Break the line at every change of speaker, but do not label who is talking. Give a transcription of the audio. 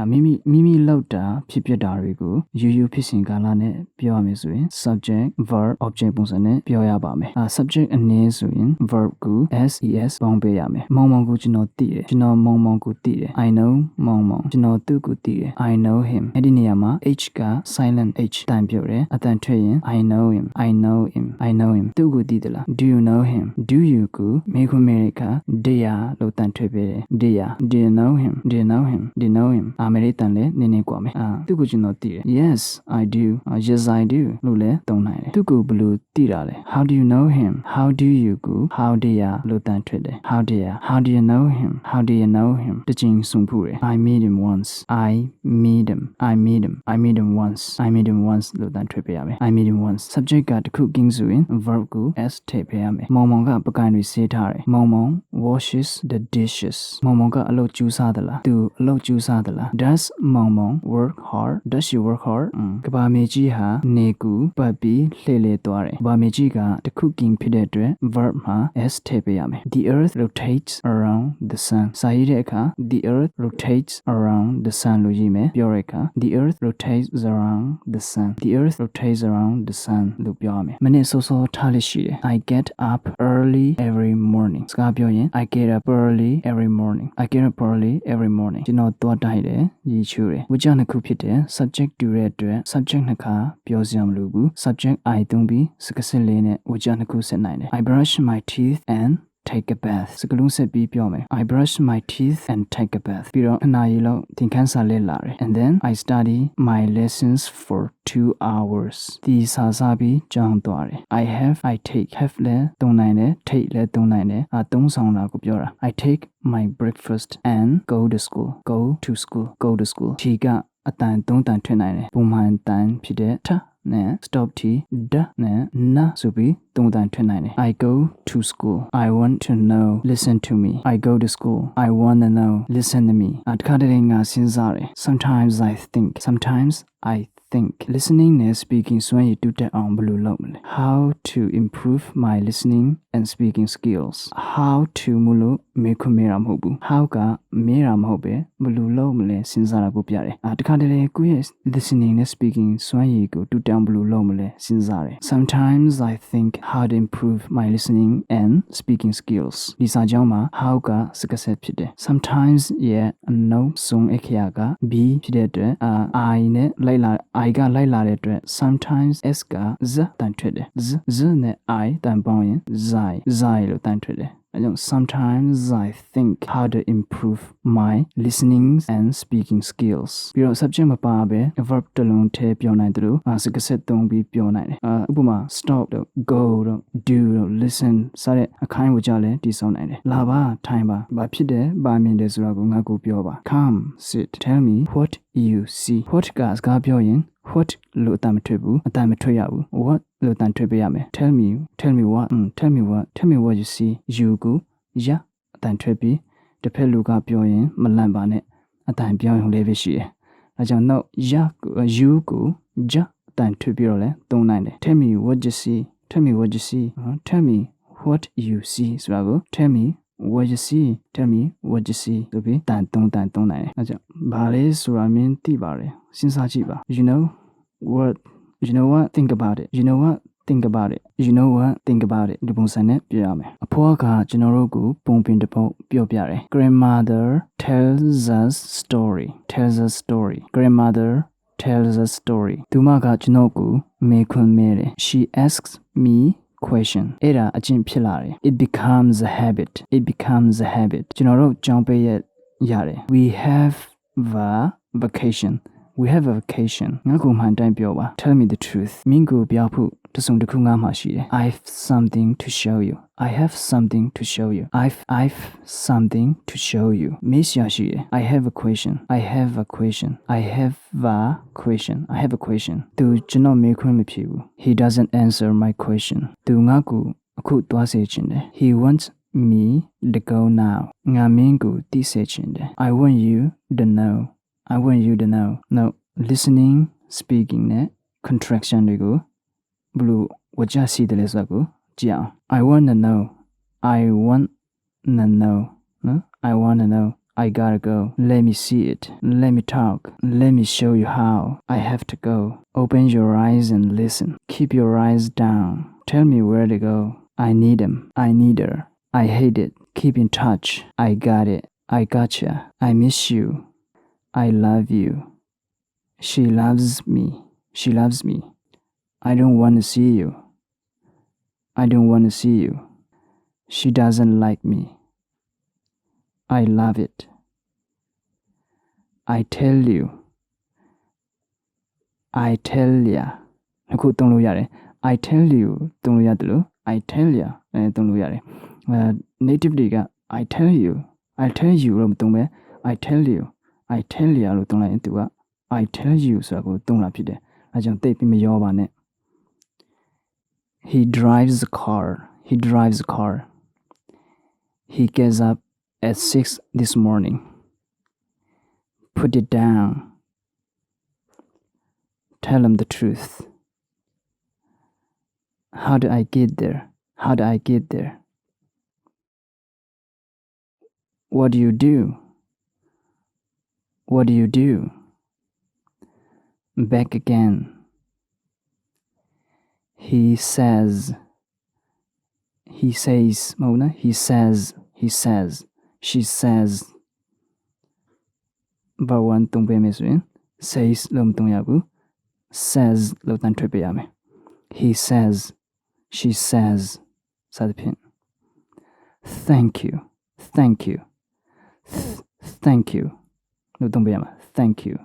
Mimi lauta pipyadarigu you pissing galane pioamisuin subject verb object bonsane pioyabame. Subject anesuin verb gu ses bombeyame. Mongmongu jino tire. Jino mongmongu tire. I know mongmong. Jino tugu tire. I know him. Ediniyama h ka silent h tan pyore. Atan tweyin I know him. I know him. I know him. Tugu tidala. Do you know him? Do you gu Mekumerica deya lo tan twebe. Deya. Do you know him? Do you know him? Do you know him? Ameritan le nene kwame. Tugu jino tire. Yes, I do. Yes, I do. Lule tonnaire. Tugu blue tirale. How do you know him? How do you gu? How deya lo tan twede. How deya. How do you know him? How do you know him? Tijing sumpure. I meet him once. I meet him. I meet him. I meet him once. I meet him once lo tan twebe yame. I meet him once. Subject ka cooking suin verb gu s tape yame. Mongmong ka pakan ri se thare. Mongmong washes the dishes. Mongmong ka alo chusa dala. Tu alo chusa dala. Does Mongmong work hard? Does she work hard? Kaba meji ha neku papi lele tware. Kaba meji ka the cooking phide atwe verb ma s tape yame. The earth rotates around the sun. Sa yide ka the earth rotates around the sun lo yime. Pyo re ka the earth rotates around the sun. The earth rotates around the sun lo pyo yame. Mane so so thale shi de. I get up early every morning. Ska pyo yin I get up early every morning. I get up early every morning. Jino twa dai de yi chu de. Wajja naku phit de subject တူတဲ့အတွက် subject နှစ်ခါပြောစရာမလိုဘူး subject I သုံးပြီးစကားစစ်လေးနဲ့ဝကြနှစ်ခုဆက်နိုင်တယ် I brush my teeth and take a bath စကားလုံးဆက်ပြီးပြောမယ် I brush my teeth and take a bath ပြီးတော့ခဏရေးလောက်သင်ခန်းစာလေးလာတယ် and then I study my lessons for 2 hours ဒီစာစားပြီးကြောင်းသွားတယ် I take have လဲသုံးနိုင်တယ် take လဲသုံးနိုင်တယ်သုံးဆောင်တာကိုပြောတာ I take my breakfast and go to school go to school ဒီကအတန်သုံးတန်ထွင်နိုင်တယ်ပုံမှန်တန်ဖြစ်တဲ့ထနဲ့ stop t d နဲ့ na ဆိုပြီးသုံးတန်ထွင်နိုင်တယ် I go to school I want to know listen to me I go to school I want to know listen to me တခါတည်းငါစဉ်းစားတယ် sometimes I think listening and speaking စွမ်းရည်တူတက်အောင်ဘယ်လိုလုပ်မလဲ how to improve my listening and speaking skills how to မလို့မေခွမေးတာမဟုတ်ဘူး how ကမေးတာမဟုတ်ပဲဘယ်လိုလုပ်မလဲစဉ်းစားတာကိုပြတယ်တခါတည်းကိုယ့်ရဲ့ listening and speaking စွမ်းရည်ကိုတူတက်အောင်ဘယ်လိုလုပ်မလဲစဉ်းစားတယ် sometimes I think how to improve my listening and speaking skills ဒီစာကြောင်းမှာ how ကစကားဆက်ဖြစ်တယ် sometimes ရဲ့ no ဆုံးအခရာက b ဖြစ်တဲ့အတွက်I နဲ့လိုက်လာ I ကလိုက်လာတဲ့အတွက် sometimes s က z တန်ထွက်တယ် z နဲ့ I တန်ပေါင်းရင် zai လို့တန်ထွက်တယ်I don't sometimes I think how to improve my listening and speaking skills ပြီးတော့ subject မပါဘဲ verb တစ်လုံးထဲပြောနိုင်တယ်လို့စကားဆက်သုံးပြီးပြောနိုင်တယ်ဥပမာ stop တို့ go တို့ do တို့ listen စတဲ့အခိုင်အဝကြလည်းတည်ဆောက်နိုင်တယ်လာပါထိုင်ပါဘာဖြစ်တယ်ဘာမြင်တယ်ဆိုတာကိုငါ့ကိုပြောပါ come sit tell me what you see what ကစကားပြောရင်what လို့အတန်မထွက်ဘူးအတန်မထွက်ရဘူး what လို့အတန်ထွက်ပေးရမယ် tell me what you see you ကို ya အတန်ထွက်ပြီးတစ်ဖက်လူကပြောရင်မလန့်ပါနဲ့အတန်ပြောင်းရုံလေးပဲရှိတယ်အဲကြောင့် no ya you ကို ja အတန်ထွက်ပြီးတော့လဲသုံးနိုင်တယ် tell me what you see tell me what you see tell me what you see ဆိုတာကို tell me what you see ဆိုပြီးတန်သုံးနိုင်တယ်အဲကြောင့်ဘာလဲဆိုတာမင်းသိပါတယ်စဉ်းစားကြည့်ပါ you know what think about it you know what think about it ဒီပုံစံနဲ့ပြောရမယ်အဖွားကကျွန်တော်တို့ကိုပုံပင်တစ်ပုဒ်ပြောပြတယ် grandmother tells us story grandmother tells us story သူမကကျွန်တော်ကိုမေးခွန်းမေးတယ် she asks me question အဲ့ဒါအကျင့်ဖြစ်လာတယ် it becomes a habit ကျွန်တော်တို့ကြောင်းပေးရတယ် we have a vacation ငါ့ကိုမှန်တိုင်းပြောပါ tell me the truth မင်းကိုပြောဖို့တစုံတစ်ခုငါမှရှိတယ် I have something to show you I've something to show you မေးစရာရှိတယ် I have a question သူကျွန်တော်မေးခွန်းမဖြေဘူး He doesn't answer my question သူငါ့ကိုအခုသွားစေချင်တယ် He wants me to go now ငါမင်းကိုသိစေချင်တယ် I want you to know no listening speaking နဲ့ contraction တွေကိုဘလို့ဝကြစီတယ်လဲဆိုတော့ကြည့်အောင် I want to know I gotta go. Let me see it. Let me talk. Let me show you how. I have to go. Open your eyes and listen. Keep your eyes down. Tell me where to go. I need him. I need her. I hate it. Keep in touch. I got it. I gotcha. I miss you. I love you. She loves me. She loves me. I don't want to see you. I don't want to see you. She doesn't like me. I love it. I tell you. I tell ya အခုသုံးလို့ရတယ် I tell you သုံးလို့ရတယ်လို့ I tell ya သုံးလို့ရတယ်native တွေက I tell you လို့မသုံးပဲ I tell you I tell ya လို့သုံးလိုက်ရင်သူက I tell you ဆိုတာကိုသုံးလာဖြစ်တယ်အဲကြောင့်သိပြီးမရောပါနဲ့ He drives a car He gets up at 6 this morning Put it down Tell him the truth. How do I get there? What do you do? Back again. He says. She says. But one tung pe me soyin says လို့မသုံးရဘူး says လို့တန်းထွက်ပေးရမယ် He says she says စသဖြင့် Thank you လို့သုံးပေးရမှာ Thank you